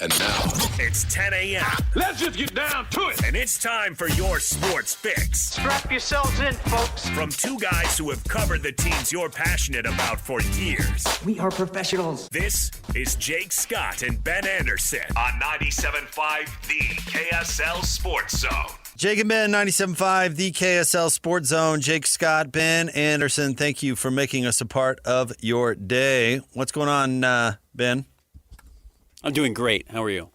And now, it's 10 a.m. Let's just get down to it. And it's time for your sports fix. Strap yourselves in, folks. From two guys who have covered the teams you're passionate about for years. We are professionals. This is Jake Scott and Ben Anderson on 97.5 The KSL Sports Zone. Jake and Ben, 97.5, the KSL Sports Zone. Jake Scott, Ben Anderson, thank you for making us a part of your day. What's going on, Ben? I'm doing great. How are you?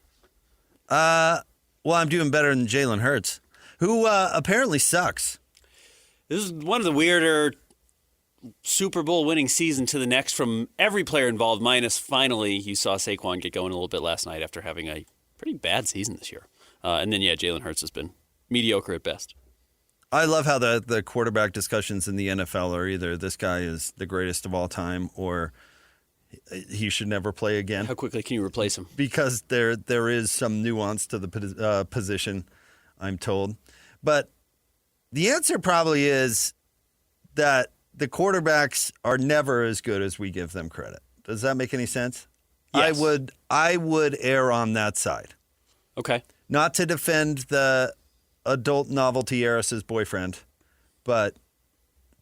Well, I'm doing better than Jalen Hurts, who apparently sucks. This is one of the weirder Super Bowl winning season to the next from every player involved, minus finally you saw Saquon get going a little bit last night after having a pretty bad season this year. And then, Jalen Hurts has been mediocre at best. I love how the quarterback discussions in the NFL are either this guy is the greatest of all time or he should never play again. How quickly can you replace him? Because there is some nuance to the position, I'm told. But the answer probably is that the quarterbacks are never as good as we give them credit. Does that make any sense? Yes. I would err on that side. Okay. Not to defend the adult novelty heiress's boyfriend, but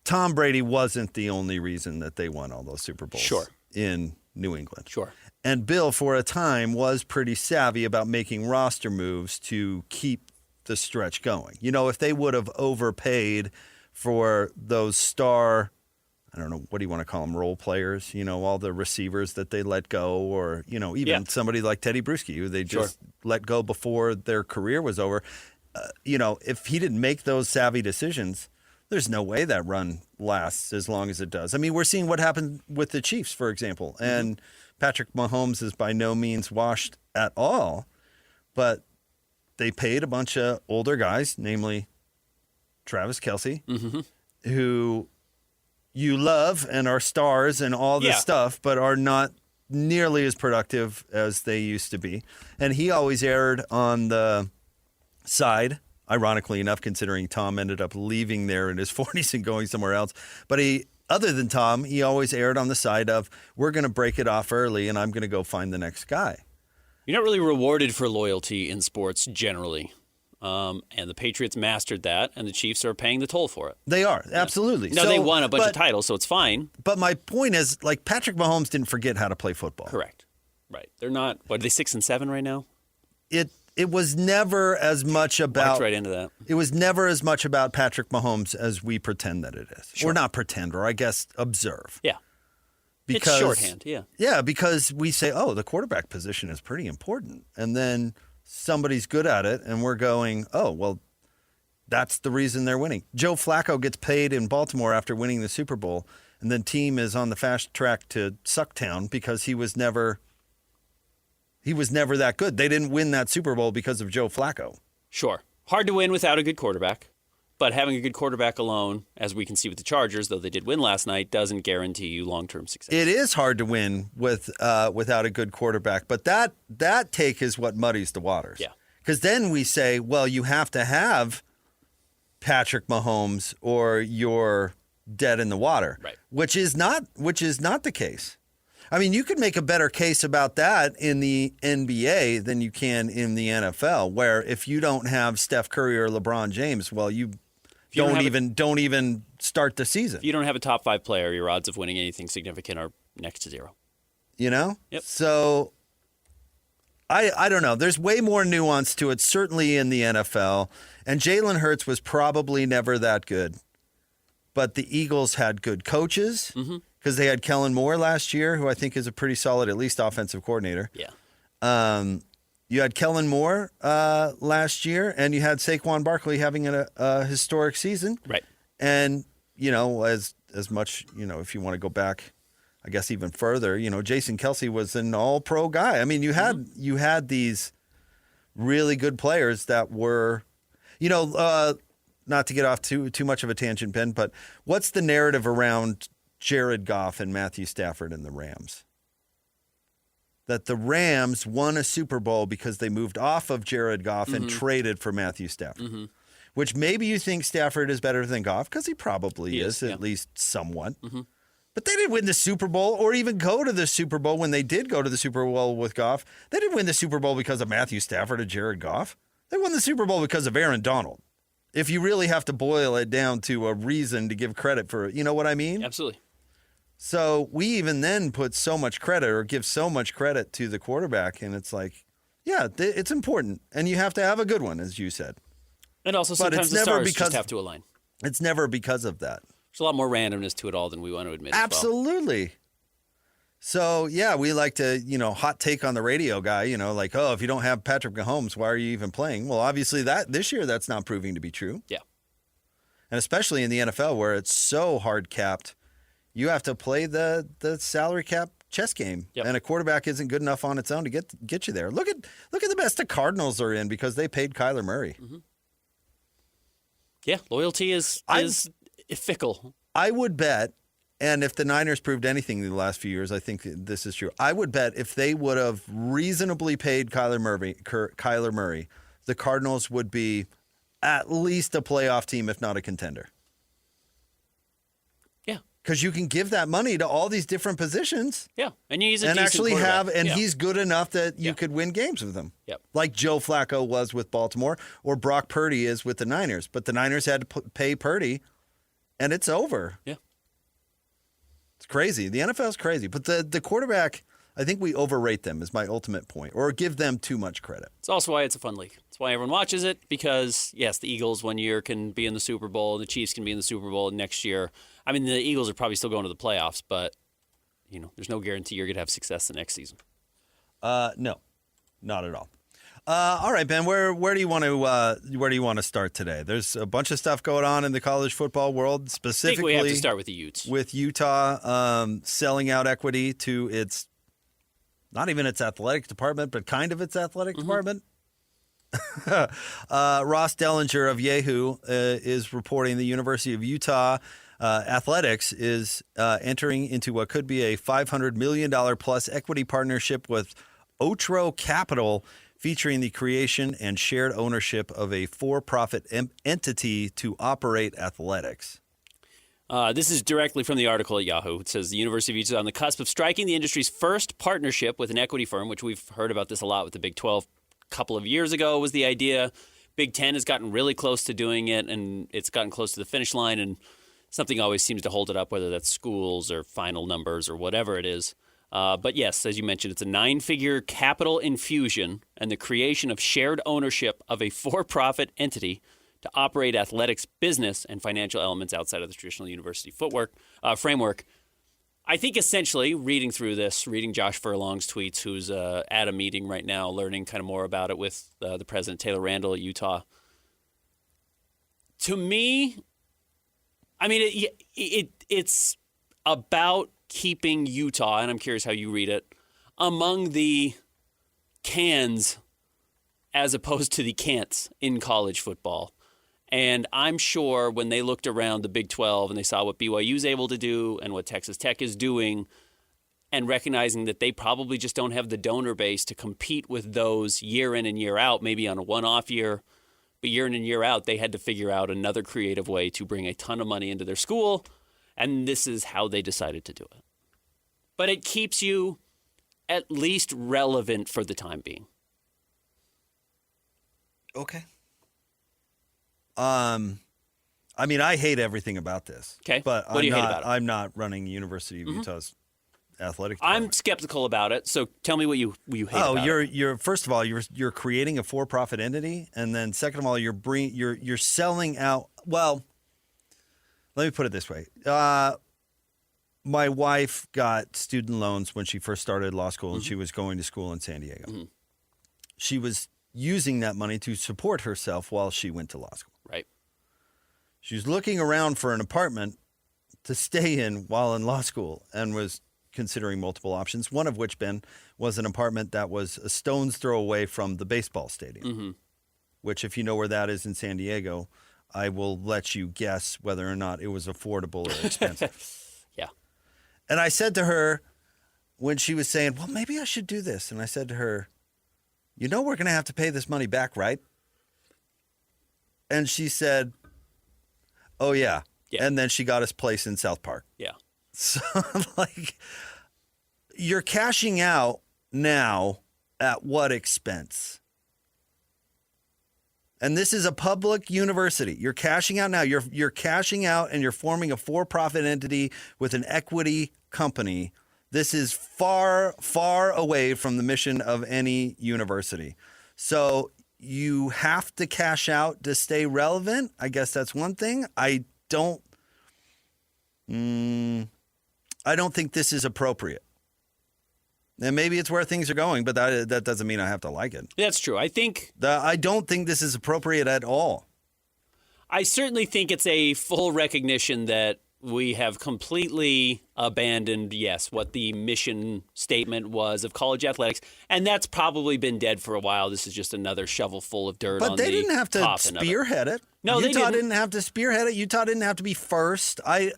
Tom Brady wasn't the only reason that they won all those Super Bowls. Sure. In New England. Sure. And Bill, for a time, was pretty savvy about making roster moves to keep the stretch going. You know, if they would have overpaid for those star, I don't know, what do you want to call them, role players, all the receivers that they let go, or, even somebody like Teddy Bruschi, who they just let go before their career was over. If he didn't make those savvy decisions, there's no way that run lasts as long as it does. I mean, we're seeing what happened with the Chiefs, for example, and Patrick Mahomes is by no means washed at all, but they paid a bunch of older guys, namely Travis Kelce, who you love and are stars and all this stuff, but are not nearly as productive as they used to be. And he always erred on the side, ironically enough, considering Tom ended up leaving there in his 40s and going somewhere else. But other than Tom, he always erred on the side of, we're going to break it off early and I'm going to go find the next guy. You're not really rewarded for loyalty in sports generally. And the Patriots mastered that, and the Chiefs are paying the toll for it. They are, absolutely. No, they won a bunch of titles, so it's fine. But my point is, Patrick Mahomes didn't forget how to play football. Correct. Right. They're not, what, are they 6-7 right now? It was never as much about. Walked right into that. It was never as much about Patrick Mahomes as we pretend that it is, or not pretend, or I guess observe. Yeah, because it's shorthand. Yeah, yeah, because we say, oh, the quarterback position is pretty important, and then somebody's good at it, and we're going, oh, well, that's the reason they're winning. Joe Flacco gets paid in Baltimore after winning the Super Bowl, and then team is on the fast track to Sucktown because he was never that good. They didn't win that Super Bowl because of Joe Flacco. Sure. Hard to win without a good quarterback. But having a good quarterback alone, as we can see with the Chargers, though they did win last night, doesn't guarantee you long-term success. It is hard to win without a good quarterback. But that take is what muddies the waters. Yeah. Because then we say, well, you have to have Patrick Mahomes or you're dead in the water. Right. Which is not the case. I mean, you could make a better case about that in the NBA than you can in the NFL, where if you don't have Steph Curry or LeBron James, well, you don't even start the season. If you don't have a top 5 player, your odds of winning anything significant are next to zero. Yep. So I don't know. There's way more nuance to it, certainly in the NFL. And Jalen Hurts was probably never that good. But the Eagles had good coaches. Because they had Kellen Moore last year, who I think is a pretty solid, at least offensive coordinator. Yeah. You had Kellen Moore last year, and you had Saquon Barkley having a historic season. Right. And, as much, if you want to go back, I guess even further, Jason Kelce was an all-pro guy. I mean, you had these really good players that were, not to get off too much of a tangent, Ben, but what's the narrative around Jared Goff and Matthew Stafford and the Rams? That the Rams won a Super Bowl because they moved off of Jared Goff and traded for Matthew Stafford. Which maybe you think Stafford is better than Goff, because he probably is, at least somewhat. But they didn't win the Super Bowl or even go to the Super Bowl when they did go to the Super Bowl with Goff. They didn't win the Super Bowl because of Matthew Stafford or Jared Goff. They won the Super Bowl because of Aaron Donald. If you really have to boil it down to a reason to give credit for it, you know what I mean? Absolutely. So we even then put so much credit or give so much credit to the quarterback, and it's like, yeah, it's important, and you have to have a good one, as you said. And also sometimes the stars just have to align. It's never because of that. There's a lot more randomness to it all than we want to admit. Absolutely. So, yeah, we like to, hot take on the radio guy, like, oh, if you don't have Patrick Mahomes, why are you even playing? Well, obviously this year that's not proving to be true. Yeah. And especially in the NFL where it's so hard capped, you have to play the salary cap chess game. Yep. And a quarterback isn't good enough on its own to get you there. Look at the mess the Cardinals are in because they paid Kyler Murray. Mm-hmm. Yeah, loyalty is fickle. I would bet, and if the Niners proved anything in the last few years, I think this is true. I would bet if they would have reasonably paid Kyler Murray, the Cardinals would be at least a playoff team, if not a contender. Yeah, because you can give that money to all these different positions. Yeah, and he's he's good enough that you could win games with him. Yep. Like Joe Flacco was with Baltimore, or Brock Purdy is with the Niners. But the Niners had to pay Purdy, and it's over. Yeah. It's crazy. The NFL is crazy. But the quarterback, I think we overrate them is my ultimate point, or give them too much credit. It's also why it's a fun league. It's why everyone watches it because, yes, the Eagles one year can be in the Super Bowl. The Chiefs can be in the Super Bowl next year. I mean, the Eagles are probably still going to the playoffs, but, there's no guarantee you're going to have success the next season. No, not at all. All right, Ben, where do you want to start today? There's a bunch of stuff going on in the college football world, specifically. I think we have to start with the Utes. With Utah selling out equity to its, not even its athletic department, but kind of its athletic department. Ross Dellinger of Yahoo is reporting the University of Utah Athletics is entering into what could be a $500 million plus equity partnership with Otro Capital, featuring the creation and shared ownership of a for-profit entity to operate athletics. This is directly from the article at Yahoo. It says the University of Utah is on the cusp of striking the industry's first partnership with an equity firm, which we've heard about this a lot with the Big 12. A couple of years ago was the idea. Big 10 has gotten really close to doing it, and it's gotten close to the finish line, and something always seems to hold it up, whether that's schools or final numbers or whatever it is. But yes, as you mentioned, it's a 9-figure capital infusion and the creation of shared ownership of a for-profit entity to operate athletics business and financial elements outside of the traditional university framework. I think essentially, reading Josh Furlong's tweets, who's at a meeting right now, learning kind of more about it with the president, Taylor Randall at Utah. To me, I mean, it's about keeping Utah, and I'm curious how you read it, among the cans as opposed to the can'ts in college football. And I'm sure when they looked around the Big 12 and they saw what BYU's able to do and what Texas Tech is doing, and recognizing that they probably just don't have the donor base to compete with those year in and year out, maybe on a one-off year, but year in and year out, they had to figure out another creative way to bring a ton of money into their school, and this is how they decided to do it. But it keeps you at least relevant for the time being. Okay. I mean, I hate everything about this. Okay. But what do you hate about it? I'm not running University of Utah's athletic department. I'm skeptical about it. So tell me what you hate about it. You're first of all, you're creating a for-profit entity, and then second of all, you're selling out. Well, let me put it this way. My wife got student loans when she first started law school, and she was going to school in San Diego. Mm-hmm. She was using that money to support herself while she went to law school. Right. She was looking around for an apartment to stay in while in law school and was considering multiple options, one of which, Ben, was an apartment that was a stone's throw away from the baseball stadium, which, if you know where that is in San Diego, I will let you guess whether or not it was affordable or expensive. Yeah. And I said to her when she was saying, well, maybe I should do this. And I said to her, you know we're going to have to pay this money back, right? And she said, oh, yeah. And then she got us place in South Park. Yeah. So, like, you're cashing out now at what expense? And this is a public university. You're cashing out now. You're cashing out and you're forming a for-profit entity with an equity company. This is far, far away from the mission of any university. So you have to cash out to stay relevant. I guess that's one thing. I don't think this is appropriate. And maybe it's where things are going, but that doesn't mean I have to like it. That's true. I don't think this is appropriate at all. I certainly think it's a full recognition that we have completely abandoned, yes, what the mission statement was of college athletics, and that's probably been dead for a while. This is just another shovel full of dirt. But they didn't have to spearhead it. No, Utah they didn't have to spearhead it. Utah didn't have to be first. I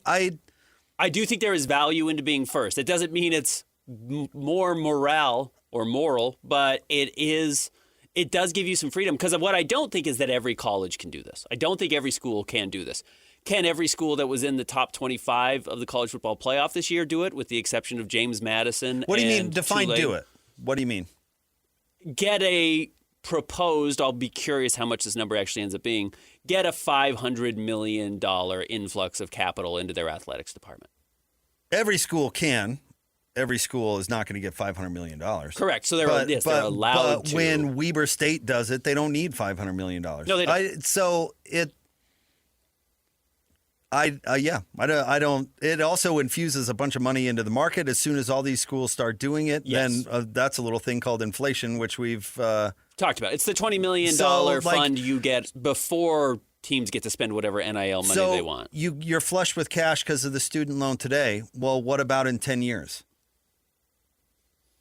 do think there is value into being first. It doesn't mean it's more moral, but it does give you some freedom. Because what I don't think is that every college can do this. I don't think every school can do this. Can every school that was in the top 25 of the college football playoff this year do it, with the exception of James Madison? What do you mean? and Define Tulane? Do it. What do you mean? Get a proposed, I'll be curious how much this number actually ends up being, get a $500 million influx of capital into their athletics department. Every school can. Every school is not going to get $500 million. Correct. So they're allowed but to. When Weber State does it, they don't need $500 million. No, they don't. I don't. It also infuses a bunch of money into the market. As soon as all these schools start doing it, Yes. then that's a little thing called inflation, which we've talked about. It's the $20 million fund you get before teams get to spend whatever NIL money they want. You're flush with cash because of the student loan today. Well, what about in 10 years?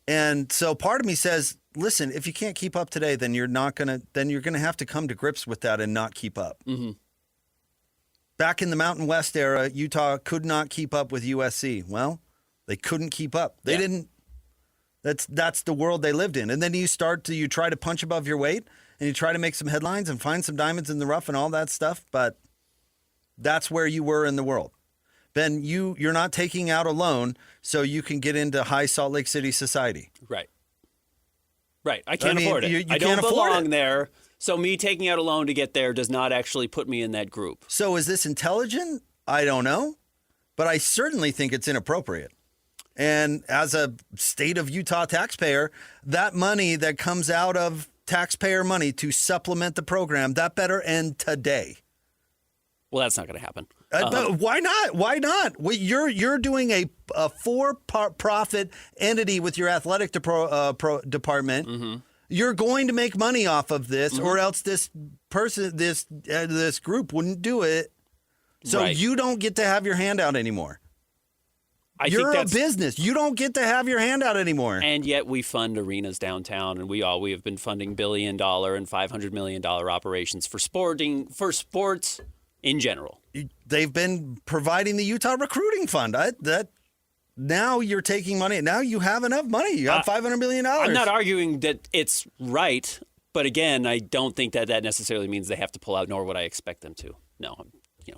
And so part of me says, listen, if you can't keep up today, then you're gonna have to come to grips with that and not keep up. Mm-hmm. Back in the Mountain West era, Utah could not keep up with USC. Well, they couldn't keep up. They didn't. That's the world they lived in. And then you try to punch above your weight and you try to make some headlines and find some diamonds in the rough and all that stuff. But that's where you were in the world. Ben, you're not taking out a loan so you can get into high Salt Lake City society. Right. I can't afford it. I don't belong there. So me taking out a loan to get there does not actually put me in that group. So is this intelligent? I don't know. But I certainly think it's inappropriate. And as a state of Utah taxpayer, that money that comes out of taxpayer money to supplement the program, that better end today. Well, that's not going to happen. But why not? Why not? You're doing a for-profit entity with your athletic department. Mm-hmm. You're going to make money off of this, or else this group wouldn't do it. So you don't get to have your hand out anymore. You're a business. You don't get to have your hand out anymore. And yet we fund arenas downtown, and we have been funding $1 billion and $500 million operations for sports in general. They've been providing the Utah Recruiting Fund. Now you're taking money. Now you have enough money. You have $500 million. I'm not arguing that it's right, but again, I don't think that necessarily means they have to pull out, nor would I expect them to. No,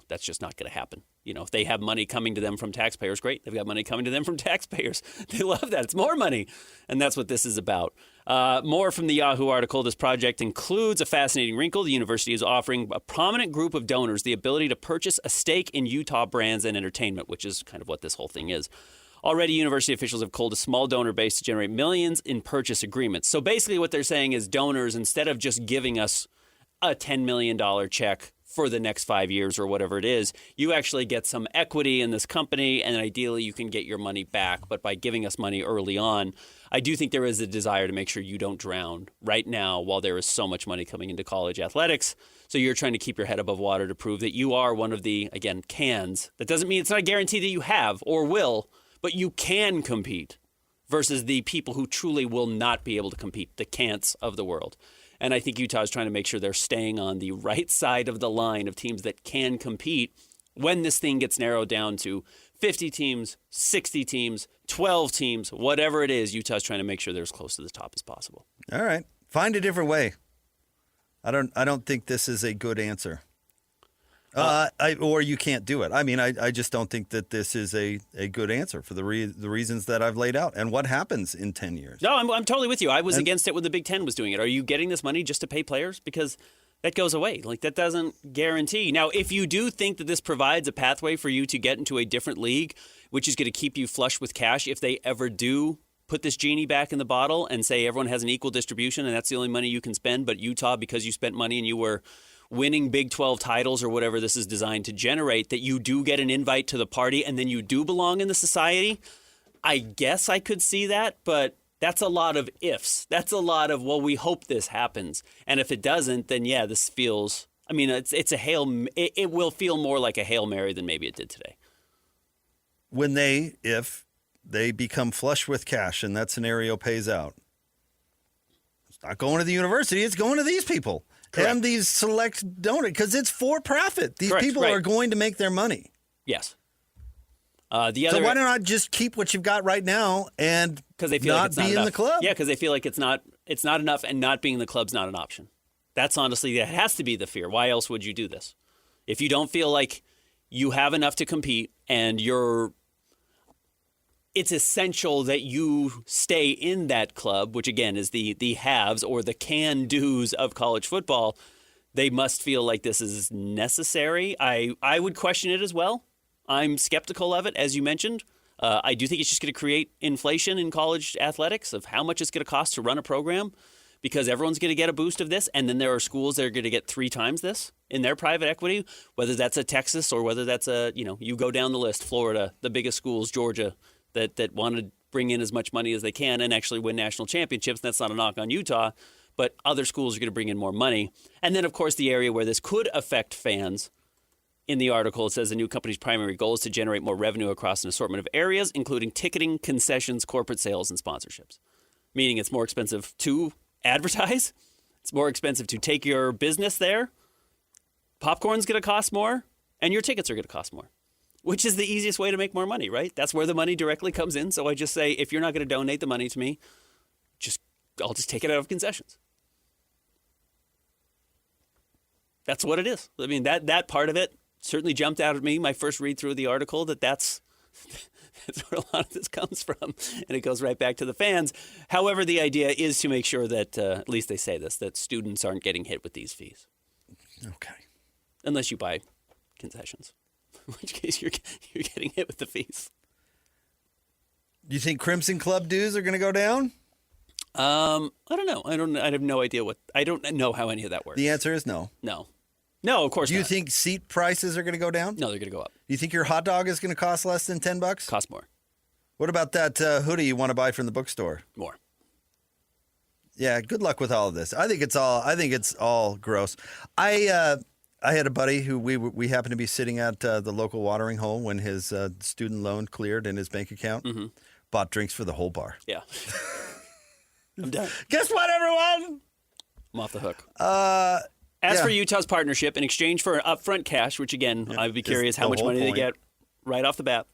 that's just not going to happen. If they have money coming to them from taxpayers, great. They've got money coming to them from taxpayers. They love that. It's more money. And that's what this is about. More from the Yahoo article. This project includes a fascinating wrinkle. The university is offering a prominent group of donors the ability to purchase a stake in Utah brands and entertainment, which is kind of what this whole thing is. Already, university officials have culled a small donor base to generate millions in purchase agreements. So basically what they're saying is donors, instead of just giving us a $10 million check for the next 5 years or whatever it is, you actually get some equity in this company, and ideally you can get your money back. But by giving us money early on, I do think there is a desire to make sure you don't drown right now while there is so much money coming into college athletics. So you're trying to keep your head above water to prove that you are one of the, again, cans. That doesn't mean it's not a guarantee that you have or will, but you can compete versus the people who truly will not be able to compete, the can'ts of the world. And I think Utah is trying to make sure they're staying on the right side of the line of teams that can compete when this thing gets narrowed down to 50 teams, 60 teams, 12 teams, whatever it is. Utah's trying to make sure they're as close to the top as possible. All right. Find a different way. I don't think this is a good answer. Or you can't do it. I mean, I just don't think that this is a good answer for the reasons that I've laid out. And what happens in 10 years? No, I'm totally with you. I was against it when the Big Ten was doing it. Are you getting this money just to pay players? Because that goes away. Like, that doesn't guarantee. Now, if you do think that this provides a pathway for you to get into a different league, which is going to keep you flush with cash, if they ever do put this genie back in the bottle and say everyone has an equal distribution and that's the only money you can spend, but Utah, because you spent money and you were winning Big 12 titles or whatever this is designed to generate, that you do get an invite to the party and then you do belong in the society, I guess I could see that, but that's a lot of ifs. That's a lot of, well, we hope this happens. And if it doesn't, then yeah, this feels, I mean, it's a it will feel more like a Hail Mary than maybe it did today. If they become flush with cash and that scenario pays out, it's not going to the university, it's going to these people. Correct. And these select donors, because it's for profit. These people are going to make their money. Yes. So why not just keep what you've got right now and they feel not be in the club? Yeah, because they feel like it's not enough, and not being in the club's not an option. That's honestly, that has to be the fear. Why else would you do this? If you don't feel like you have enough to compete and it's essential that you stay in that club, which again is the haves or the can-dos of college football, they must feel like this is necessary. I would question it as well. I'm skeptical of it, as you mentioned. I do think it's just going to create inflation in college athletics of how much it's going to cost to run a program, because everyone's going to get a boost of this, and then there are schools that are going to get 3 times this in their private equity, whether that's a Texas or whether that's you go down the list, Florida, the biggest schools, Georgia, that want to bring in as much money as they can and actually win national championships. That's not a knock on Utah, but other schools are going to bring in more money. And then, of course, the area where this could affect fans. In the article, it says the new company's primary goal is to generate more revenue across an assortment of areas, including ticketing, concessions, corporate sales, and sponsorships. Meaning it's more expensive to advertise. It's more expensive to take your business there. Popcorn's going to cost more, and your tickets are going to cost more, which is the easiest way to make more money, right? That's where the money directly comes in. So I just say, if you're not going to donate the money to me, I'll just take it out of concessions. That's what it is. I mean, that part of it certainly jumped out at me, my first read through of the article, that's where a lot of this comes from. And it goes right back to the fans. However, the idea is to make sure that, at least they say this, that students aren't getting hit with these fees. Okay. Unless you buy concessions, in which case you're getting hit with the fees. Do you think Crimson Club dues are going to go down? I don't know. I have no idea I don't know how any of that works. The answer is no. No, of course not. Do you think seat prices are going to go down? No, they're going to go up. Do you think your hot dog is going to cost less than $10? Cost more. What about that hoodie you want to buy from the bookstore? More. Yeah, good luck with all of this. I think it's all gross. I had a buddy who we happened to be sitting at the local watering hole when his student loan cleared in his bank account. Mm-hmm. Bought drinks for the whole bar. Yeah. I'm done. Guess what, everyone? I'm off the hook. As for Utah's partnership, in exchange for upfront cash, which again, I'd be curious how much money they get right off the bat,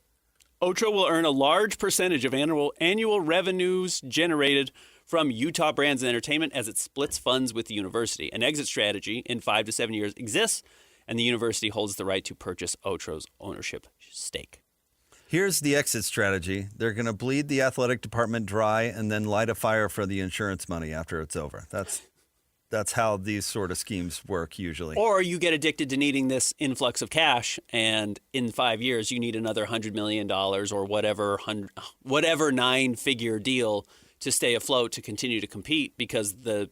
Otro will earn a large percentage of annual revenues generated from Utah Brands and Entertainment as it splits funds with the university. An exit strategy in 5 to 7 years exists, and the university holds the right to purchase Otro's ownership stake. Here's the exit strategy. They're going to bleed the athletic department dry and then light a fire for the insurance money after it's over. That's how these sort of schemes work usually. Or you get addicted to needing this influx of cash, and in 5 years you need another $100 million or whatever 9-figure deal to stay afloat to continue to compete, because the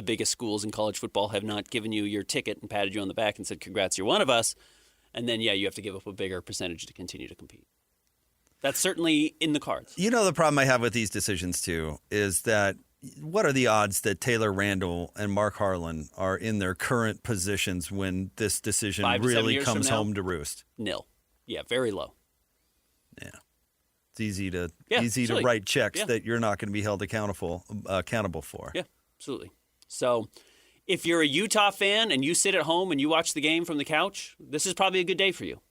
biggest schools in college football have not given you your ticket and patted you on the back and said, congrats, you're one of us. And then, you have to give up a bigger percentage to continue to compete. That's certainly in the cards. The problem I have with these decisions, too, is that what are the odds that Taylor Randall and Mark Harlan are in their current positions when this decision really comes home to roost? Nil. Yeah, very low. Yeah. It's easy to write checks that you're not going to be held accountable for. Yeah, absolutely. So if you're a Utah fan and you sit at home and you watch the game from the couch, this is probably a good day for you.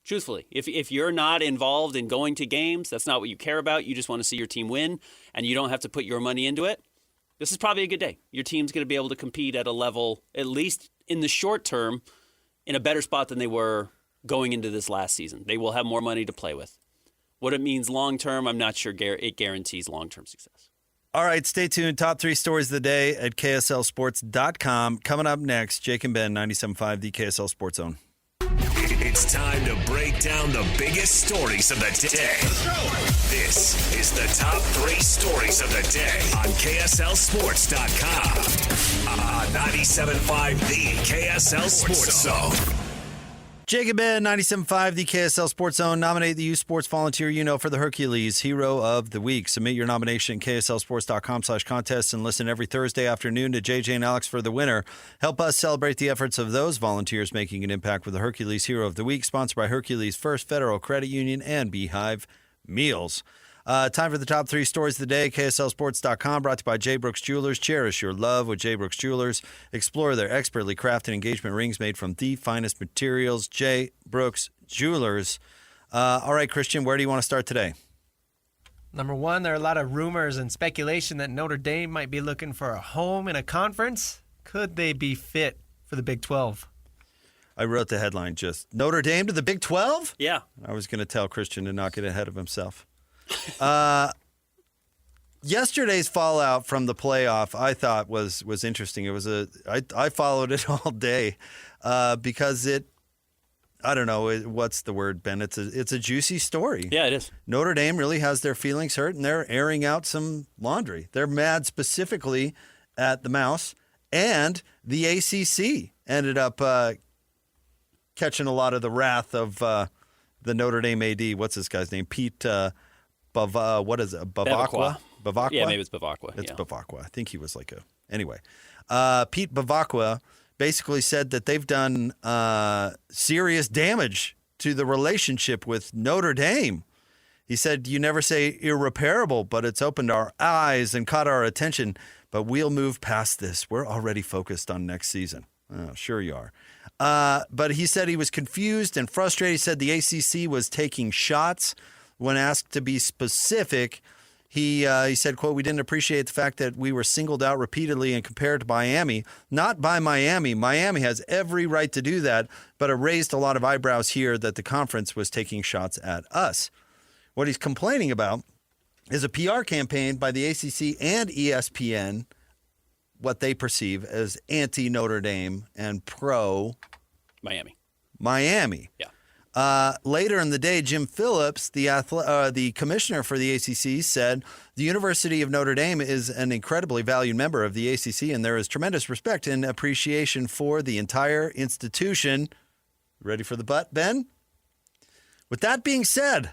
Truthfully, if you're not involved in going to games, that's not what you care about, you just want to see your team win, and you don't have to put your money into it, this is probably a good day. Your team's going to be able to compete at a level, at least in the short term, in a better spot than they were going into this last season. They will have more money to play with. What it means long-term, I'm not sure it guarantees long-term success. All right, stay tuned. Top 3 stories of the day at KSLSports.com. Coming up next, Jake and Ben, 97.5, the KSL Sports Zone. It's time to break down the biggest stories of the day. This is the top 3 stories of the day on KSLSports.com. 97.5, the KSL Sports Zone. Jake and Ben, 97.5, the KSL Sports Zone. Nominate the youth sports volunteer you know for the Hercules Hero of the Week. Submit your nomination at KSLSports.com/contest and listen every Thursday afternoon to JJ and Alex for the winner. Help us celebrate the efforts of those volunteers making an impact with the Hercules Hero of the Week, sponsored by Hercules First Federal Credit Union and Beehive Meals. Time for the top 3 stories of the day. KSLSports.com, brought to you by J. Brooks Jewelers. Cherish your love with J. Brooks Jewelers. Explore their expertly crafted engagement rings made from the finest materials. J. Brooks Jewelers. All right, Christian, where do you want to start today? Number one, there are a lot of rumors and speculation that Notre Dame might be looking for a home in a conference. Could they be fit for the Big 12? I wrote the headline just, Notre Dame to the Big 12? Yeah. I was going to tell Christian to not get ahead of himself. Yesterday's fallout from the playoff, I thought was interesting. It was I followed it all day because I don't know what's the word, Ben. It's a juicy story. Yeah, it is. Notre Dame really has their feelings hurt, and they're airing out some laundry. They're mad specifically at the Mouse, and the ACC ended up catching a lot of the wrath of the Notre Dame AD. What's this guy's name? Pete. What is it? Bavacqua? Yeah, maybe it's Bavacqua. It's yeah. Bavacqua. I think he was anyway. Pete Bavacqua basically said that they've done serious damage to the relationship with Notre Dame. He said, you never say irreparable, but it's opened our eyes and caught our attention. But we'll move past this. We're already focused on next season. Oh, sure you are. But he said he was confused and frustrated. He said the ACC was taking shots. When asked to be specific, he said, quote, we didn't appreciate the fact that we were singled out repeatedly and compared to Miami. Not by Miami. Miami has every right to do that, but it raised a lot of eyebrows here that the conference was taking shots at us. What he's complaining about is a PR campaign by the ACC and ESPN, what they perceive as anti-Notre Dame and pro-Miami. Yeah. Later in the day, Jim Phillips, the commissioner for the ACC, said the University of Notre Dame is an incredibly valued member of the ACC, and there is tremendous respect and appreciation for the entire institution. Ready for the butt, Ben? With that being said,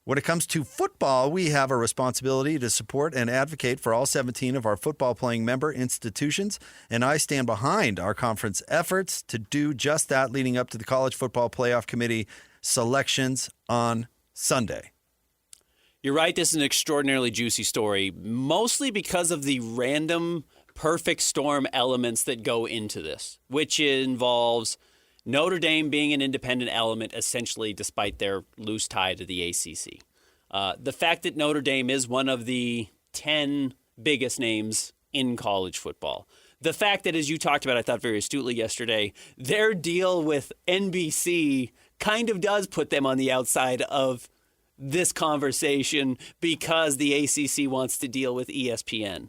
when it comes to football, we have a responsibility to support and advocate for all 17 of our football-playing member institutions, and I stand behind our conference efforts to do just that leading up to the College Football Playoff Committee selections on Sunday. You're right. This is an extraordinarily juicy story, mostly because of the random perfect storm elements that go into this, which involves Notre Dame being an independent element, essentially, despite their loose tie to the ACC. The fact that Notre Dame is one of the 10 biggest names in college football. The fact that, as you talked about, I thought very astutely yesterday, their deal with NBC kind of does put them on the outside of this conversation because the ACC wants to deal with ESPN.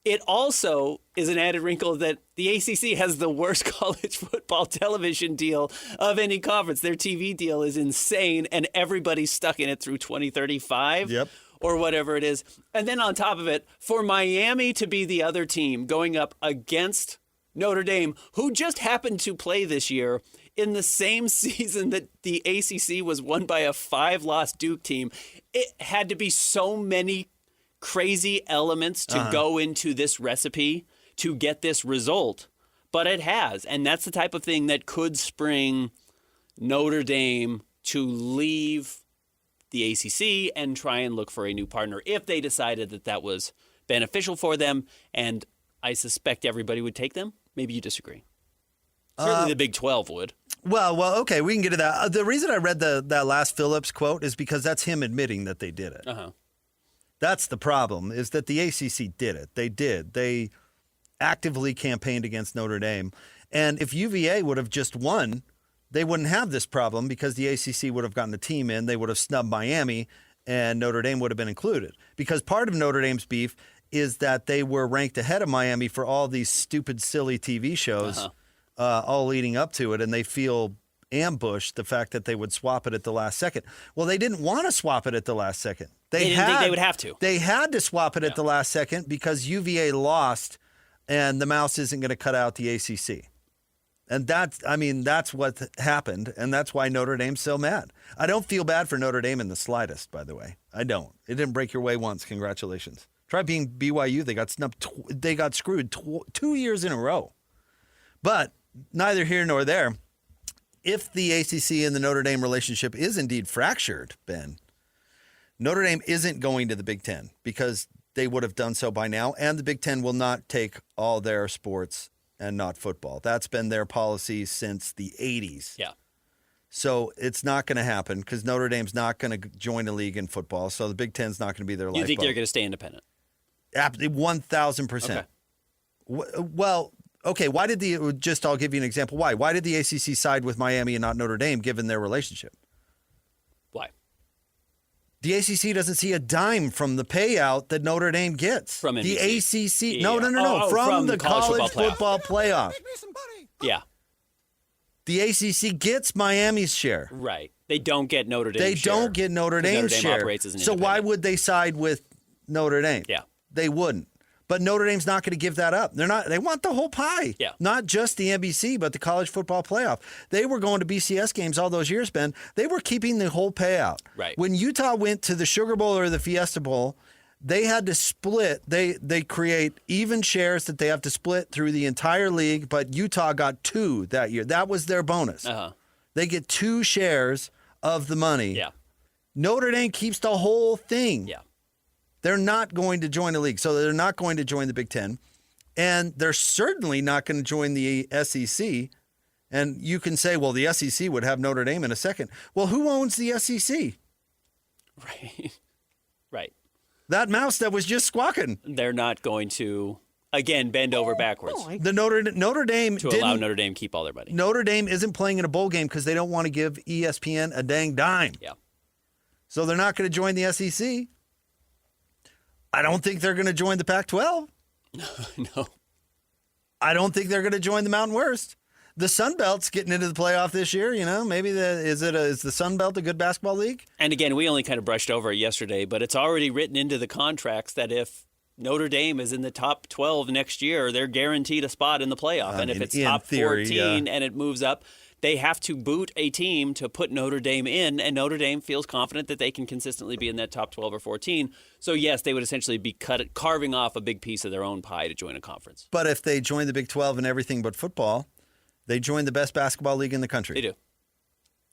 It also is an added wrinkle that the ACC has the worst college football television deal of any conference. Their TV deal is insane, and everybody's stuck in it through 2035 or whatever it is. And then on top of it, for Miami to be the other team going up against Notre Dame, who just happened to play this year in the same season that the ACC was won by a 5-loss Duke team, it had to be so many crazy elements to go into this recipe to get this result, but it has. And that's the type of thing that could spring Notre Dame to leave the ACC and try and look for a new partner if they decided that that was beneficial for them. And I suspect everybody would take them. Maybe you disagree. Certainly the Big 12 would. Well, okay, we can get to that. The reason I read that last Phillips quote is because that's him admitting that they did it. That's the problem, is that the ACC did it. They did. They actively campaigned against Notre Dame. And if UVA would have just won they wouldn't have this problem because the ACC would have gotten a team in. They would have snubbed Miami, and Notre Dame would have been included. Because part of Notre Dame's beef is that they were ranked ahead of Miami for all these stupid, silly TV shows all leading up to it, and they feel ambushed the fact that they would swap it at the last second. Well, they didn't want to swap it at the last second. They didn't think they would have to. They had to swap it at the last second because UVA lost, and the mouse isn't going to cut out the ACC. And that's what happened, and that's why Notre Dame's so mad. I don't feel bad for Notre Dame in the slightest, by the way. I don't. It didn't break your way once. Congratulations. Try being BYU. They got snubbed. They got screwed 2 years in a row. But neither here nor there. If the ACC and the Notre Dame relationship is indeed fractured, Ben, Notre Dame isn't going to the Big Ten because they would have done so by now, and the Big Ten will not take all their sports and not football. That's been their policy since the 80s. Yeah. So it's not going to happen because Notre Dame's not going to join a league in football, so the Big Ten's not going to be their lifeboat. You think they're going to stay independent? 1,000%. Okay. Well, okay, I'll give you an example. Why? Why did the ACC side with Miami and not Notre Dame given their relationship? Why? The ACC doesn't see a dime from the payout that Notre Dame gets. From NBC. The ACC. Yeah. No. From the college football playoff. Yeah. The ACC gets Miami's share. Right. They don't get Notre Dame's share. They don't get Notre Dame's share. Operates as an so why would they side with Notre Dame? Yeah. They wouldn't. But Notre Dame's not going to give that up. They want the whole pie. Yeah. Not just the NBC, but the college football playoff. They were going to BCS games all those years, Ben. They were keeping the whole payout. Right. When Utah went to the Sugar Bowl or the Fiesta Bowl, they had to split. They create even shares that they have to split through the entire league, but Utah got 2 that year. That was their bonus. They get 2 shares of the money. Yeah. Notre Dame keeps the whole thing. Yeah. They're not going to join a league, so they're not going to join the Big Ten, and they're certainly not going to join the SEC. And you can say, well, the SEC would have Notre Dame in a second. Well, who owns the SEC? Right. That mouse that was just squawking. They're not going to, again, bend over backwards The Notre Dame to allow Notre Dame to keep all their money. Notre Dame isn't playing in a bowl game because they don't want to give ESPN a dang dime. Yeah. So they're not going to join the SEC. I don't think they're going to join the Pac-12. No. I don't think they're going to join the Mountain West. The Sun Belt's getting into the playoff this year. Maybe is the Sun Belt a good basketball league? And again, we only kind of brushed over it yesterday, but it's already written into the contracts that if Notre Dame is in the top 12 next year, they're guaranteed a spot in the playoff. And if it's top theory, 14 and it moves up, they have to boot a team to put Notre Dame in, and Notre Dame feels confident that they can consistently be in that top 12 or 14. So, yes, they would essentially be carving off a big piece of their own pie to join a conference. But if they join the Big 12 and everything but football, they join the best basketball league in the country. They do.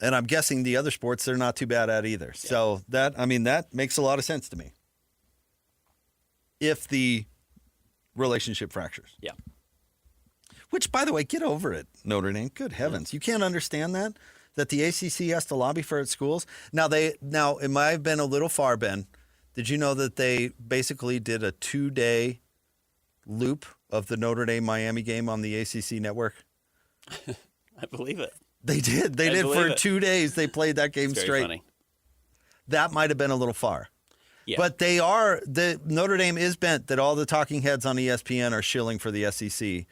And I'm guessing the other sports they're not too bad at either. Yeah. So that makes a lot of sense to me. If the relationship fractures. Yeah. Which, by the way, get over it, Notre Dame. Good heavens. You can't understand that the ACC has to lobby for its schools? Now, it might have been a little far, Ben. Did you know that they basically did a 2-day loop of the Notre Dame-Miami game on the ACC network? I believe it. They did. They did for 2 days. They played that game it's very straight. Funny. That might have been a little far. Yeah. But Notre Dame is bent that all the talking heads on ESPN are shilling for the SEC.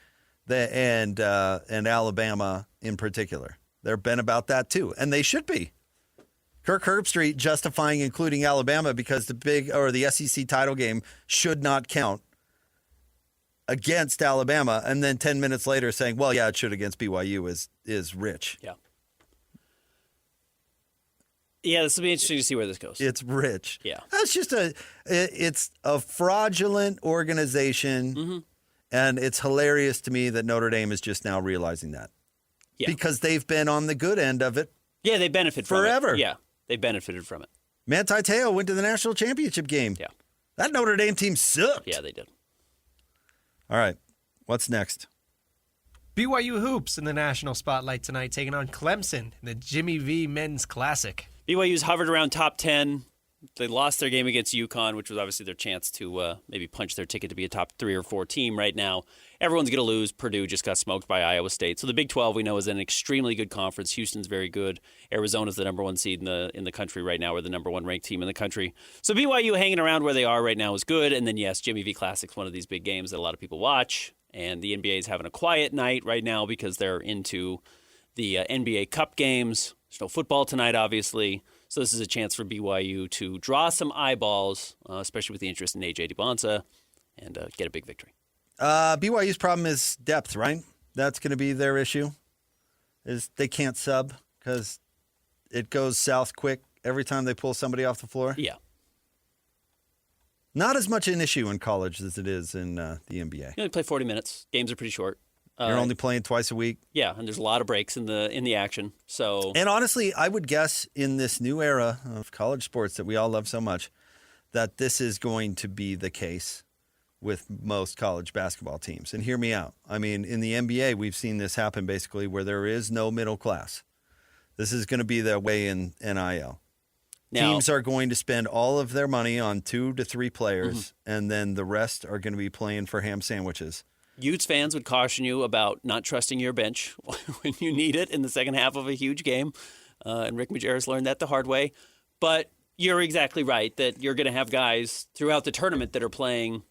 And Alabama in particular. They're bent about that too, and they should be. Kirk Herbstreit justifying including Alabama because the SEC title game should not count against Alabama, and then 10 minutes later saying, well, yeah, it should against BYU is rich. Yeah. Yeah, this will be interesting to see where this goes. It's rich. Yeah. That's just it's a fraudulent organization. Mm-hmm. And it's hilarious to me that Notre Dame is just now realizing that. Yeah. Because they've been on the good end of it. Yeah, they benefit from forever. it. Yeah, they benefited from it. Manti Te'o went to the national championship game. Yeah. That Notre Dame team sucked. Yeah, they did. All right. What's next? BYU Hoops in the national spotlight tonight, taking on Clemson in the Jimmy V Men's Classic. BYU's hovered around top 10 They lost their game against UConn, which was obviously their chance to maybe punch their ticket to be a top 3 or 4 team right now. Everyone's going to lose. Purdue just got smoked by Iowa State. So the Big 12 we know is an extremely good conference. Houston's very good. Arizona's the number 1 seed in the country right now, or the number 1 ranked team in the country. So BYU hanging around where they are right now is good. And then, yes, Jimmy V Classic's one of these big games that a lot of people watch. And the NBA is having a quiet night right now because they're into the NBA Cup games. There's no football tonight, obviously. So this is a chance for BYU to draw some eyeballs, especially with the interest in A.J. DeBonsa, and get a big victory. BYU's problem is depth, right? That's going to be their issue, is they can't sub because it goes south quick every time they pull somebody off the floor. Yeah. Not as much an issue in college as it is in the NBA. You only play 40 minutes. Games are pretty short. You're only playing twice a week. Yeah, and there's a lot of breaks in the action. So, and honestly, I would guess in this new era of college sports that we all love so much, that this is going to be the case with most college basketball teams. And hear me out. I mean, in the NBA, we've seen this happen basically where there is no middle class. This is going to be the way in NIL. now, Teams are going to spend all of their money on 2 to 3 players, and then the rest are going to be playing for ham sandwiches. Utes fans would caution you about not trusting your bench when you need it in the second half of a huge game. And Rick Majerus learned that the hard way. But you're exactly right that you're going to have guys throughout the tournament that are playing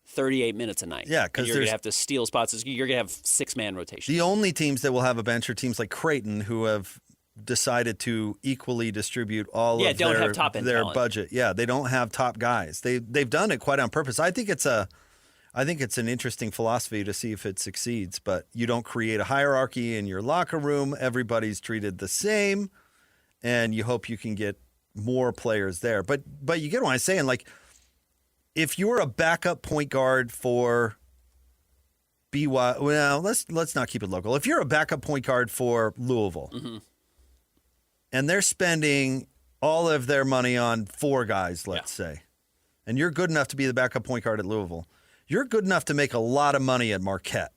38 minutes a night. Yeah, because you're going to have to steal spots. You're going to have 6-man rotation. The only teams that will have a bench are teams like Creighton, who have decided to equally distribute all of don't their, have top-end their talent. budget. Yeah, they don't have top guys. They've done it quite on purpose. I think it's an interesting philosophy to see if it succeeds, but you don't create a hierarchy in your locker room. Everybody's treated the same, and you hope you can get more players there. But you get what I'm saying. Like, if you're a backup point guard for BYU, well, let's not keep it local. If you're a backup point guard for Louisville, and they're spending all of their money on 4 guys, let's say, and you're good enough to be the backup point guard at Louisville, you're good enough to make a lot of money at Marquette.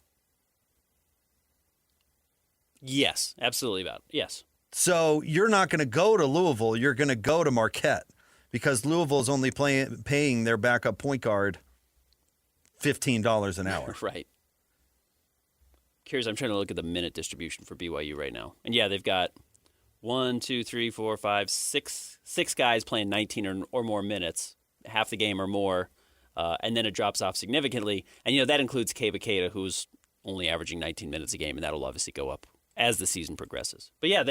Yes, absolutely about it. Yes. So you're not going to go to Louisville. You're going to go to Marquette because Louisville is only paying their backup point guard $15 an hour. Right. Curious, I'm trying to look at the minute distribution for BYU right now. And yeah, they've got 6 guys playing 19 or more minutes, half the game or more. And then it drops off significantly. And, that includes Keba Keita, who's only averaging 19 minutes a game, and that'll obviously go up as the season progresses. But, yeah,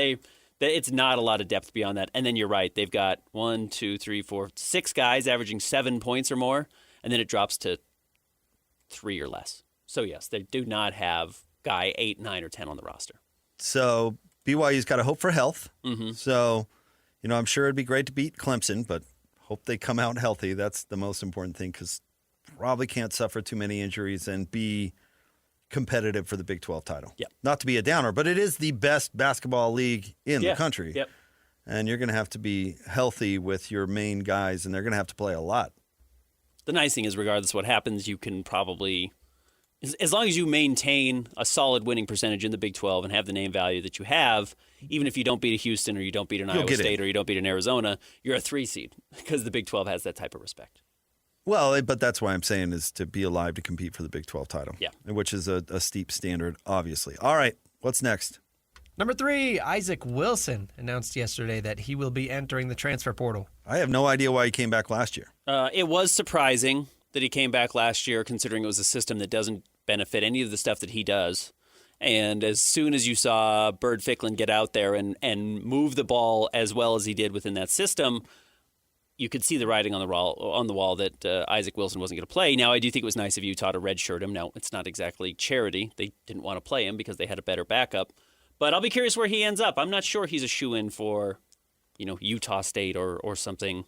it's not a lot of depth beyond that. And then you're right. They've got 6 guys averaging 7 points or more, and then it drops to 3 or less. So, yes, they do not have guy 8, 9, or 10 on the roster. So BYU's got to hope for health. So, I'm sure it'd be great to beat Clemson, but hope they come out healthy. That's the most important thing because probably can't suffer too many injuries and be competitive for the Big 12 title. Yep. Not to be a downer, but it is the best basketball league in the country. Yep. And you're going to have to be healthy with your main guys, and they're going to have to play a lot. The nice thing is, regardless of what happens, you can probably, as long as you maintain a solid winning percentage in the Big 12 and have the name value that you have, even if you don't beat a Houston or you don't beat an Iowa State or you don't beat an Arizona, you're a 3 seed because the Big 12 has that type of respect. Well, but that's why I'm saying is to be alive to compete for the Big 12 title, yeah, which is a steep standard, obviously. All right, what's next? Number 3, Isaac Wilson announced yesterday that he will be entering the transfer portal. I have no idea why he came back last year. It was surprising that he came back last year, considering it was a system that doesn't benefit any of the stuff that he does. And as soon as you saw Bird Ficklin get out there and move the ball as well as he did within that system, you could see the writing on the wall that Isaac Wilson wasn't going to play. Now, I do think it was nice of Utah to redshirt him. Now, it's not exactly charity. They didn't want to play him because they had a better backup. But I'll be curious where he ends up. I'm not sure he's a shoo-in for, Utah State or something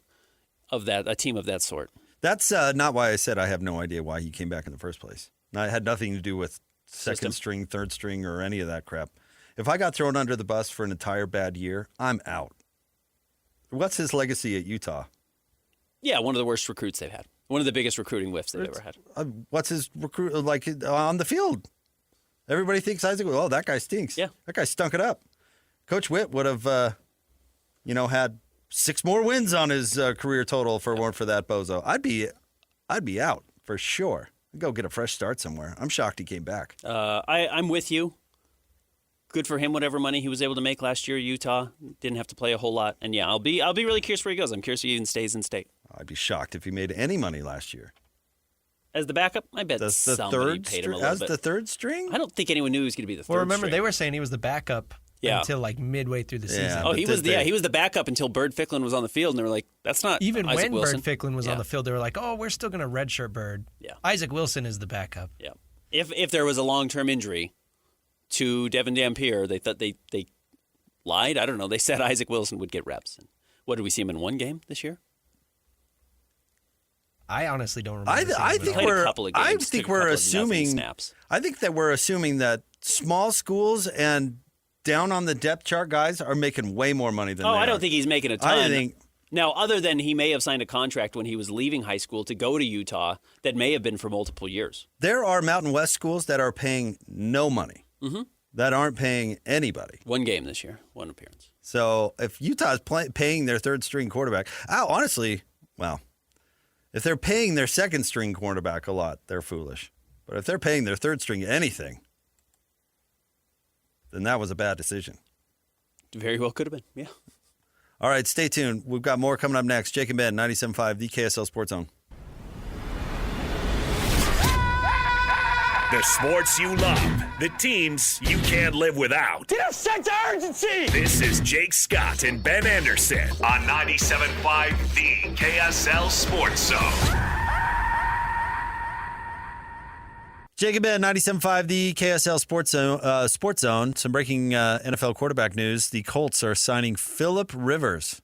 of that, a team of that sort. That's not why I said I have no idea why he came back in the first place. It had nothing to do with second string, third string, or any of that crap. If I got thrown under the bus for an entire bad year, I'm out. What's his legacy at Utah? Yeah, one of the worst recruits they've had. One of the biggest recruiting whiffs they've ever had. What's his recruit like on the field? Everybody thinks Isaac, oh, that guy stinks. Yeah. That guy stunk it up. Coach Witt would have, had 6 more wins on his career total if it weren't for that bozo. I'd be out for sure. I'd go get a fresh start somewhere. I'm shocked he came back. I'm with you. Good for him, whatever money he was able to make last year at Utah. Didn't have to play a whole lot. And yeah, I'll be really curious where he goes. I'm curious if he even stays in state. I'd be shocked if he made any money last year. As the backup, I bet somebody paid him a little bit. As the third string? I don't think anyone knew he was going to be the third Well, remember, string. they were saying he was the backup until like midway through the season. Oh, he was the backup until Bird Ficklin was on the field, and they were like, that's not Even Isaac when Wilson. Bird Ficklin was on the field, they were like, oh, we're still going to redshirt Bird. Yeah. Isaac Wilson is the backup. Yeah. If there was a long-term injury to Devin Dampier, they thought they lied. I don't know. They said Isaac Wilson would get reps. And what, did we see him in one game this year? I honestly don't remember. I think we're assuming. Snaps. I think that we're assuming that small schools and down on the depth chart guys are making way more money than. I don't think he's making a ton. I think now, other than he may have signed a contract when he was leaving high school to go to Utah, that may have been for multiple years. There are Mountain West schools that are paying no money. Mm-hmm. That aren't paying anybody. One game this year, one appearance. So if Utah's paying their third string quarterback, honestly, well. If they're paying their second string quarterback a lot, they're foolish. But if they're paying their third string anything, then that was a bad decision. Very well could have been, yeah. All right, stay tuned. We've got more coming up next. Jake and Ben, 97.5, the KSL Sports Zone. The sports you love, the teams you can't live without. Get a sense of urgency! This is Jake Scott and Ben Anderson on 97.5, the KSL Sports Zone. Jake and Ben, 97.5, the KSL Sports Zone. Some breaking NFL quarterback news. The Colts are signing Phillip Rivers.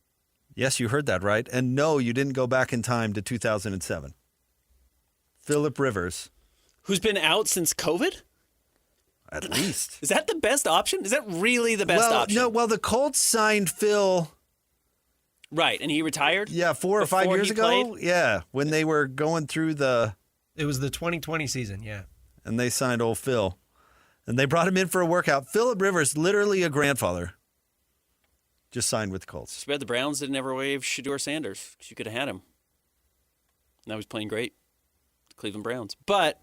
Yes, you heard that right. And no, you didn't go back in time to 2007. Phillip Rivers. Who's been out since COVID? At least. Is that the best option? Is that really the best option? No, the Colts signed Phil. Right, and he retired? Yeah, 4 or 5 years ago. Played? Yeah, when they were going through It was the 2020 season, yeah. And they signed old Phil. And they brought him in for a workout. Phillip Rivers, literally a grandfather, just signed with the Colts. Too bad the Browns didn't ever waive Shedeur Sanders, because you could have had him. Now he's playing great. The Cleveland Browns. But,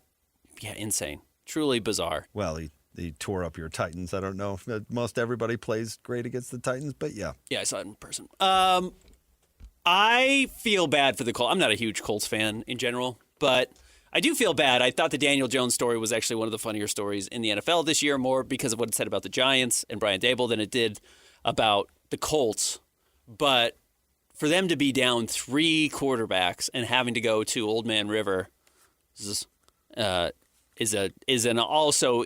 yeah, insane. Truly bizarre. Well, he tore up your Titans. I don't know if most everybody plays great against the Titans, but yeah. Yeah, I saw it in person. I feel bad for the Colts. I'm not a huge Colts fan in general, but I do feel bad. I thought the Daniel Jones story was actually one of the funnier stories in the NFL this year, more because of what it said about the Giants and Brian Daboll than it did about the Colts. But for them to be down 3 quarterbacks and having to go to Old Man River is also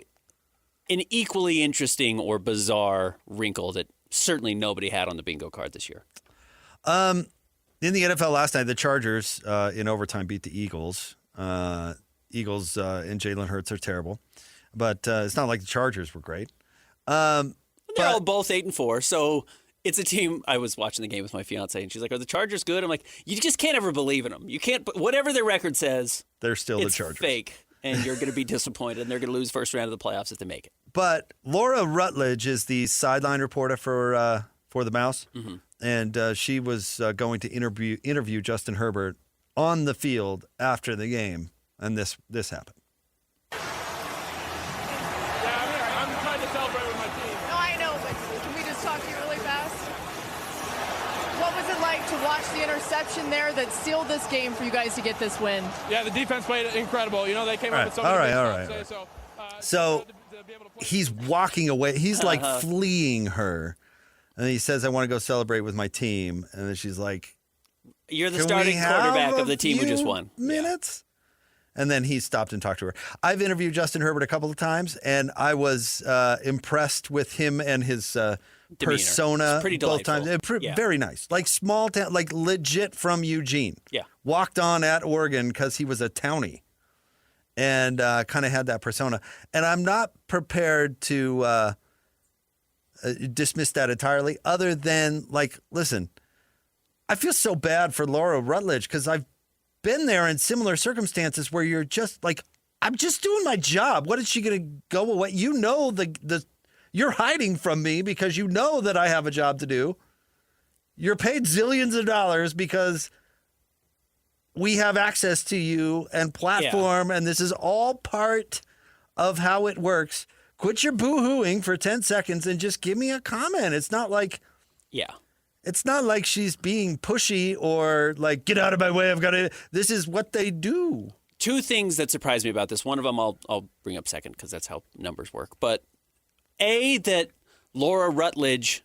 an equally interesting or bizarre wrinkle that certainly nobody had on the bingo card this year. In the NFL last night, the Chargers in overtime beat the Eagles. Eagles and Jalen Hurts are terrible, but it's not like the Chargers were great. They're all both 8-4, so it's a team. I was watching the game with my fiance, and she's like, "Are the Chargers good?" I'm like, "You just can't ever believe in them. You can't. Whatever their record says, they're still the it's Chargers. Fake, and you're going to be disappointed, and they're going to lose first round of the playoffs if they make it." But Laura Rutledge is the sideline reporter for the Mouse, and she was going to interview Justin Herbert on the field after the game, and this happened. Yeah, I'm trying to celebrate with my team. No, I know, but can we just talk to you really fast? What was it like to watch the interception there that sealed this game for you guys to get this win? Yeah, the defense played incredible. You know, they came up with so All many right. big stuff. So he's walking away. He's like fleeing her. And he says, I want to go celebrate with my team. And then she's like, You're the starting quarterback of the team who just won. Minutes? Yeah. And then he stopped and talked to her. I've interviewed Justin Herbert a couple of times, and I was impressed with him and his persona. It's pretty delightful. Both times. Very nice. Like small town, like legit from Eugene. Yeah. Walked on at Oregon because he was a townie. And kind of had that persona. And I'm not prepared to dismiss that entirely, other than, like, listen, I feel so bad for Laura Rutledge because I've been there in similar circumstances where you're just like, I'm just doing my job. What is she going to go away? You know, you're hiding from me because you know that I have a job to do. You're paid zillions of dollars because we have access to you and platform, and this is all part of how it works. Quit your boo-hooing for 10 seconds and just give me a comment. It's not like she's being pushy or like, get out of my way. This is what they do. Two things that surprised me about this. One of them I'll bring up second because that's how numbers work. But that Laura Rutledge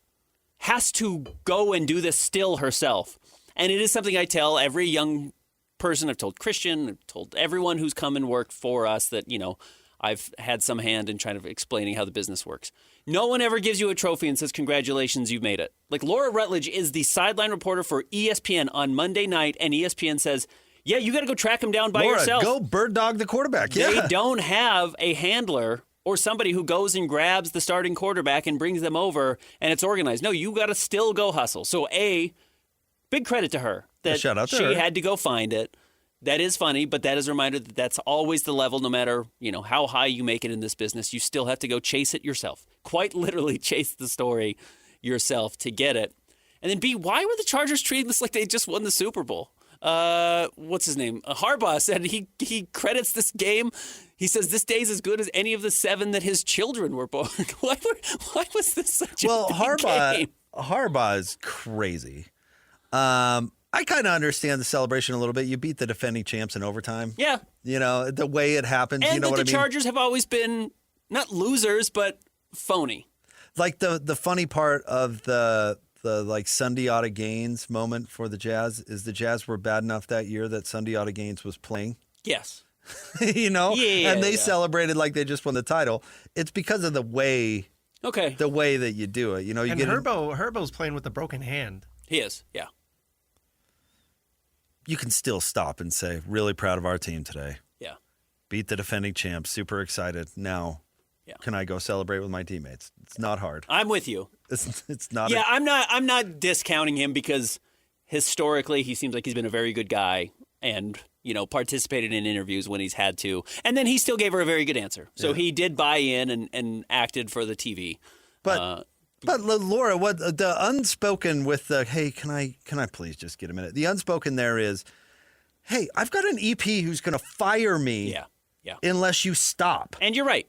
has to go and do this still herself. And it is something I tell every young person. I've told Christian, I've told everyone who's come and worked for us that, I've had some hand in trying to explaining how the business works. No one ever gives you a trophy and says, congratulations, you've made it. Like Laura Rutledge is the sideline reporter for ESPN on Monday night, and ESPN says, yeah, you got to go track him down by Laura, yourself. Go bird dog the quarterback. Yeah. They don't have a handler or somebody who goes and grabs the starting quarterback and brings them over, and it's organized. No, you got to still go hustle. So big credit to her that shout out to she her. had to go find it. That is funny, but that is a reminder that that's always the level, no matter, how high you make it in this business. You still have to go chase it yourself. Quite literally chase the story yourself to get it. And then B, why were the Chargers treating this like they just won the Super Bowl? What's his name? Harbaugh said he credits this game. He says this day's as good as any of the 7 that his children were born. Why was this such a big game? Harbaugh is crazy. I kind of understand the celebration a little bit. You beat the defending champs in overtime. Yeah. The way it happens. And you know what I mean? the Chargers have always been not losers, but phony. Like the funny part of the like Sunday Outta Gaines moment for the Jazz is the Jazz were bad enough that year that Sunday Outta Gaines was playing. Yes. And they celebrated like they just won the title. It's because of the way that you do it. And Herbo's playing with a broken hand. He is, yeah. You can still stop and say, really proud of our team today. Yeah. Beat the defending champs. Super excited. Now, can I go celebrate with my teammates? It's not hard. I'm with you. It's not. Yeah, I'm not discounting him because historically he seems like he's been a very good guy and, participated in interviews when he's had to. And then he still gave her a very good answer. So he did buy in and acted for the TV. But Laura, what the unspoken with the, hey, can I please just get a minute? The unspoken there is, hey, I've got an EP who's going to fire me. Yeah. Unless you stop. And you're right.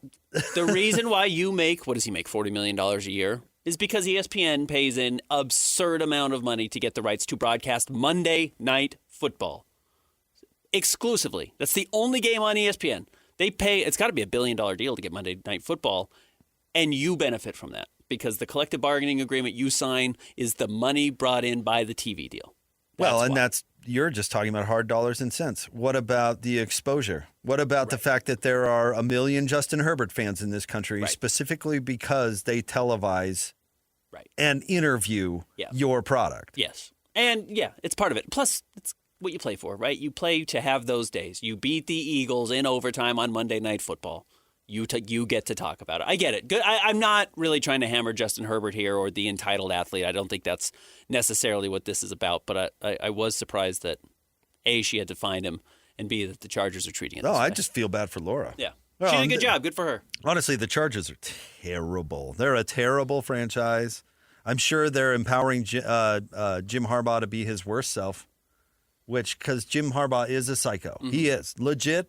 The reason why you make, what does he make, $40 million a year, is because ESPN pays an absurd amount of money to get the rights to broadcast Monday Night Football. Exclusively. That's the only game on ESPN. They pay, it's got to be $1 billion deal to get Monday Night Football, and you benefit from that. Because the collective bargaining agreement you sign is the money brought in by the TV deal. You're just talking about hard dollars and cents. What about the exposure? What about the fact that there are 1 million Justin Herbert fans in this country specifically because they televise and interview your product? Yes. And it's part of it. Plus, it's what you play for, right? You play to have those days. You beat the Eagles in overtime on Monday Night Football. You get to talk about it. I get it. Good. I'm not really trying to hammer Justin Herbert here or the entitled athlete. I don't think that's necessarily what this is about. But I was surprised that A, she had to find him, and B, that the Chargers are treating it this way. I just feel bad for Laura. Yeah. She did a good job. Good for her. Honestly, the Chargers are terrible. They're a terrible franchise. I'm sure they're empowering Jim Harbaugh to be his worst self, because Jim Harbaugh is a psycho. Mm-hmm. He is legit,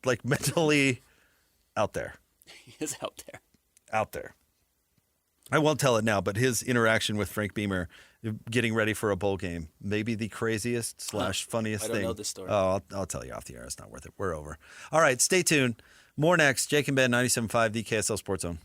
like mentally... out there. He is out there. Out there. I won't tell it now, but his interaction with Frank Beamer getting ready for a bowl game, maybe the craziest / funniest thing. I don't know this story. Oh, I'll tell you off the air. It's not worth it. We're over. All right, stay tuned. More next. Jake and Ben, 97.5, the KSL Sports Zone.